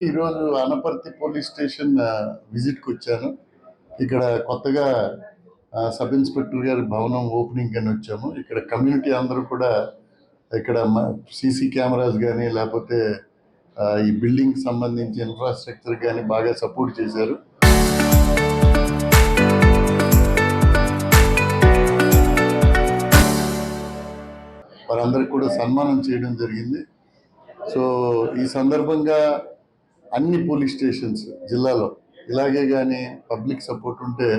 ఈరోజు Anaparthi police station విజిట్కి వచ్చాను. ఇక్కడ కొత్తగా సబ్ ఇన్స్పెక్టర్ గారి భవనం ఓపెనింగ్ అని వచ్చాము. ఇక్కడ కమ్యూనిటీ అందరూ కూడా ఇక్కడ సీసీ కెమెరాస్ కానీ లేకపోతే ఈ బిల్డింగ్ సంబంధించి ఇన్ఫ్రాస్ట్రక్చర్ కానీ బాగా సపోర్ట్ చేశారు. వారందరికి కూడా సన్మానం చేయడం జరిగింది. సో ఈ సందర్భంగా అన్ని పోలీస్ స్టేషన్స్ జిల్లాలో ఇలాగే కానీ పబ్లిక్ సపోర్ట్ ఉంటే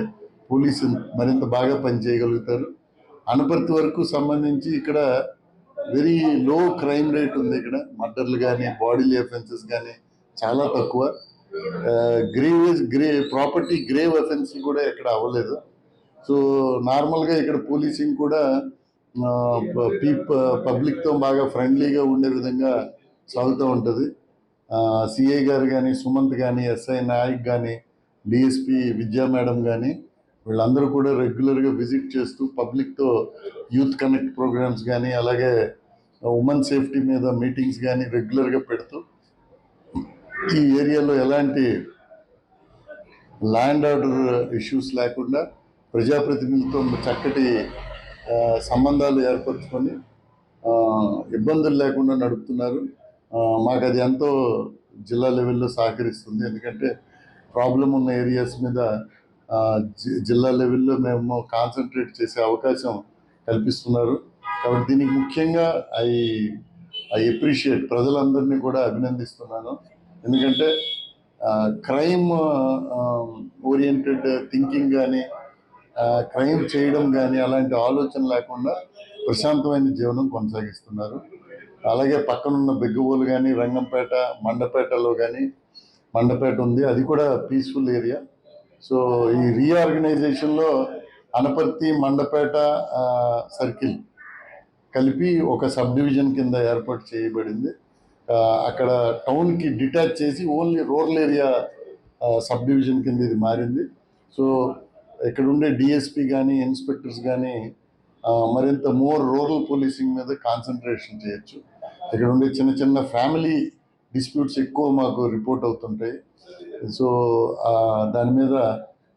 పోలీసు మరింత బాగా పనిచేయగలుగుతారు. అనపర్తి వరకు సంబంధించి ఇక్కడ వెరీ లో క్రైమ్ రేట్ ఉంది. ఇక్కడ మర్డర్లు కానీ బాడీలీ అఫెన్సెస్ కానీ చాలా తక్కువ. ప్రాపర్టీ గ్రేవ్ అఫెన్స్ కూడా ఎక్కడ అవ్వలేదు. సో నార్మల్గా ఇక్కడ పోలీసింగ్ కూడా పబ్లిక్తో బాగా ఫ్రెండ్లీగా ఉండే విధంగా సాగుతూ ఉంటుంది. సిఐ గారు కానీ, సుమంత్ కానీ, ఎస్ఐ నాయక్ కానీ, డిఎస్పి విద్యా మేడం కానీ వీళ్ళందరూ కూడా రెగ్యులర్గా విజిట్ చేస్తూ పబ్లిక్తో యూత్ కనెక్ట్ ప్రోగ్రామ్స్ కానీ అలాగే ఉమెన్ సేఫ్టీ మీద మీటింగ్స్ కానీ రెగ్యులర్గా పెడుతూ ఈ ఏరియాలో ఎలాంటి ల్యాండ్ ఆర్డర్ ఇష్యూస్ లేకుండా ప్రజాప్రతినిధులతో చక్కటి సంబంధాలు ఏర్పరచుకొని ఇబ్బందులు లేకుండా నడుపుతున్నారు. మాకు అది ఎంతో జిల్లా లెవెల్లో సహకరిస్తుంది. ఎందుకంటే ప్రాబ్లం ఉన్న ఏరియాస్ మీద జిల్లా లెవెల్లో మేము కాన్సన్ట్రేట్ చేసే అవకాశం కల్పిస్తున్నారు. కాబట్టి దీనికి ముఖ్యంగా ఐ అప్రిషియేట్ ప్రజలందరినీ కూడా అభినందిస్తున్నాను. ఎందుకంటే క్రైమ్ ఓరియంటెడ్ థింకింగ్ కానీ క్రైమ్ చేయడం కానీ అలాంటి ఆలోచన లేకుండా ప్రశాంతమైన జీవనం కొనసాగిస్తున్నారు. అలాగే పక్కనున్న బెగ్గవోలు కానీ రంగంపేట మండపేటలో కానీ మండపేట ఉంది, అది కూడా పీస్ఫుల్ ఏరియా. సో ఈ రీఆర్గనైజేషన్లో అనపర్తి మండపేట సర్కిల్ కలిపి ఒక సబ్ డివిజన్ కింద ఏర్పాటు చేయబడింది. అక్కడ టౌన్కి డిటాచ్ చేసి only rural area sub division కింద ఇది మారింది. సో ఇక్కడ ఉండే డిఎస్పి కానీ ఇన్స్పెక్టర్స్ కానీ మరింత మోర్ రూరల్ పోలీసింగ్ మీద కాన్సన్ట్రేషన్ చేయొచ్చు. ఇక్కడ ఉండే చిన్న చిన్న ఫ్యామిలీ డిస్ప్యూట్స్ ఎక్కువ మాకు రిపోర్ట్ అవుతుంటాయి. సో దాని మీద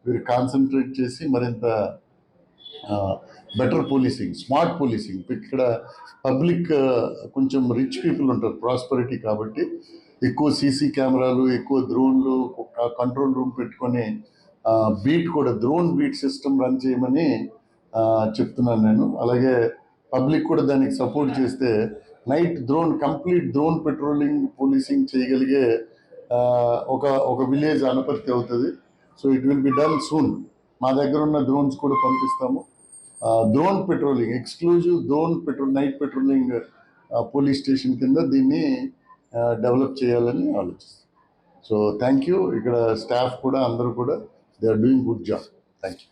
వీరు కాన్సన్ట్రేట్ చేసి మరింత బెటర్ పోలీసింగ్, స్మార్ట్ పోలీసింగ్. ఇక్కడ పబ్లిక్ కొంచెం రిచ్ పీపుల్ ఉంటారు, ప్రాస్పరిటీ కాబట్టి ఎక్కువ సీసీ కెమెరాలు, ఎక్కువ డ్రోన్లు, కంట్రోల్ రూమ్ పెట్టుకొని బీట్ కూడా డ్రోన్ బీట్ సిస్టమ్ రన్ చేయమని చెప్తున్నాను నేను. అలాగే పబ్లిక్ కూడా దానికి సపోర్ట్ చేస్తే night complete drone patrolling policing చేయగలిగే ఒక విలేజ్ అనపర్తి అవుతుంది. So it will be done soon. మా దగ్గర ఉన్న డ్రోన్స్ కూడా పంపిస్తాము. Drone patrolling, exclusive night patrolling police station కింద దీన్ని డెవలప్ చేయాలని ఆలోచిస్తాం. So thank you. ఇక్కడ స్టాఫ్ కూడా అందరూ కూడా they are doing good job. Thank you.